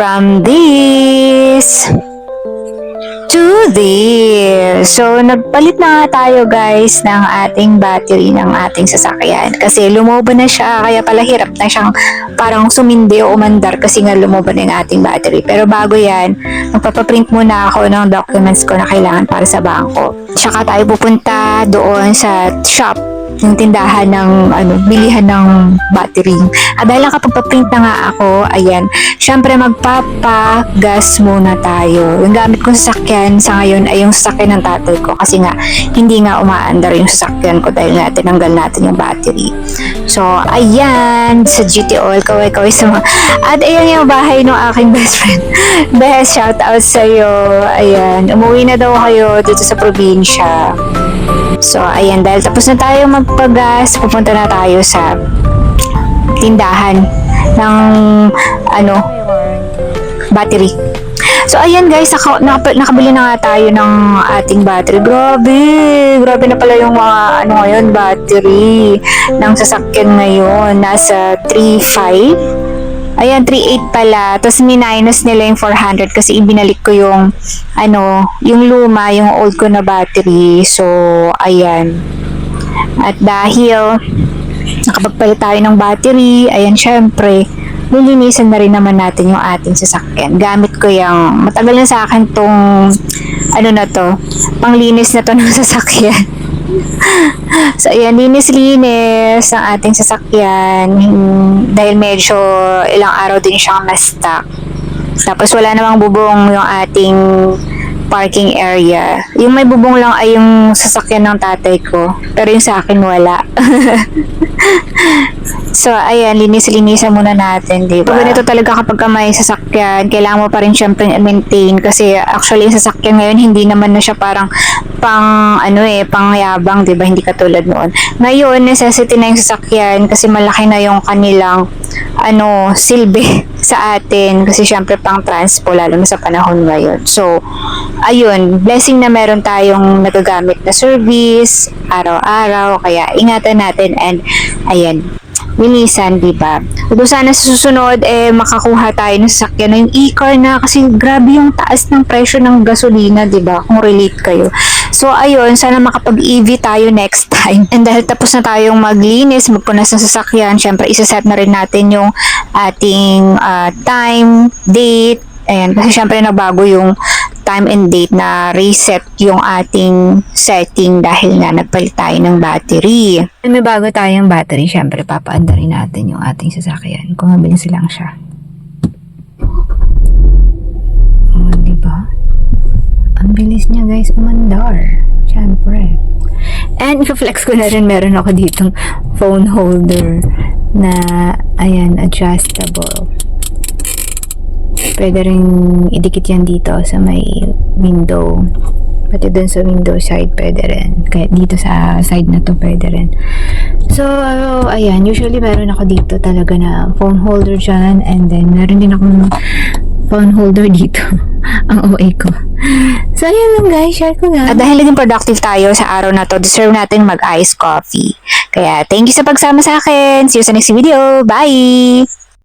from this to this. So, nagpalit na nga tayo guys ng ating battery ng ating sasakyan. Kasi lumoban na siya, kaya pala hirap na siyang parang sumindi o umandar kasi nga lumoban na yung ating battery. Pero bago yan, magpapaprint muna ako ng documents ko na kailangan para sa bangko. Tsaka tayo pupunta doon sa shop, yung tindahan ng bilihan ng battery. Dahil nakapagpa-print na nga ako, ayan, syempre magpapagas muna tayo. Yung gamit kong sasakyan sa ngayon ay yung sasakyan ng tatay ko kasi nga hindi nga umaandar yung sasakyan ko dahil nga tinanggal natin yung battery. So, ayan, sa GT Oil, kaway-kaway sa mga... At ayan yung bahay ng aking best friend. Best, shout out sa'yo. Ayan, umuwi na daw kayo dito sa probinsya. So, ayan, dahil tapos na tayo magpagas, pupunta na tayo sa tindahan ng, battery. So, ayan guys, nakabili na nga tayo ng ating battery. Grabe na pala yung mga, ngayon, battery ng sasakyan ngayon. Nasa 3.5. Ayan, 3.8 pala. Tapos minus nila yung 400 kasi ibinalik ko yung, yung luma, yung old ko na battery. So, ayan. At dahil nakapagpalit tayo ng battery, ayan, syempre, lilinisan na rin naman natin yung ating sasakyan. Gamit ko yung, matagal na sa akin tong, panglinis na to ng sasakyan. So, ayan, linis-linis ang ating sasakyan dahil medyo ilang araw din siyang na-stuck. Tapos, wala namang bubong yung ating parking area. Yung may bubong lang ay yung sasakyan ng tatay ko. Pero yung sa akin, wala. So, ayan, linis-linisan muna natin, diba? Ganito talaga kapag may sasakyan, kailangan mo pa rin syempre maintain kasi actually yung sasakyan ngayon, hindi naman na siya parang pangyabang, diba? Hindi katulad noon. Ngayon, necessity na yung sasakyan kasi malaki na yung kanilang, silbi sa atin kasi syempre pang transpo, lalo na sa panahon ngayon. So, ayun, blessing na meron tayong nagagamit na service, araw-araw, kaya ingatan natin and, ayan, linisan, diba? Kung sana sa susunod, makakuha tayo ng sasakyan na yung e-car na kasi grabe yung taas ng presyo ng gasolina, diba? Kung relate kayo. So, ayun, sana makapag-EV tayo next time. And dahil tapos na tayong maglinis, magpunas ng sasakyan, syempre, isaset na rin natin yung ating time, date, ayan, kasi syempre nabago yung time and date na reset yung ating setting dahil nga nagpalit tayo ng battery. May bago tayong battery, syempre papaandarin natin yung ating sasakyan kung mabilis lang siya. Diba? Ang bilis niya guys, umandar. Syempre. And i-flex ko na rin, meron ako ditong phone holder na, ayan, adjustable. Pwede rin idikit yan dito sa may window. Pati dun sa window side pwede rin. Kahit dito sa side na to pwede rin. So, ayan. Usually meron ako dito talaga na phone holder dyan. And then, meron din akong phone holder dito. Ang OA ko. So, ayan lang guys. Share ko lang. At dahil naging productive tayo sa araw na to, deserve natin mag-iced coffee. Kaya, thank you sa pagsama sa akin. See you sa next video. Bye!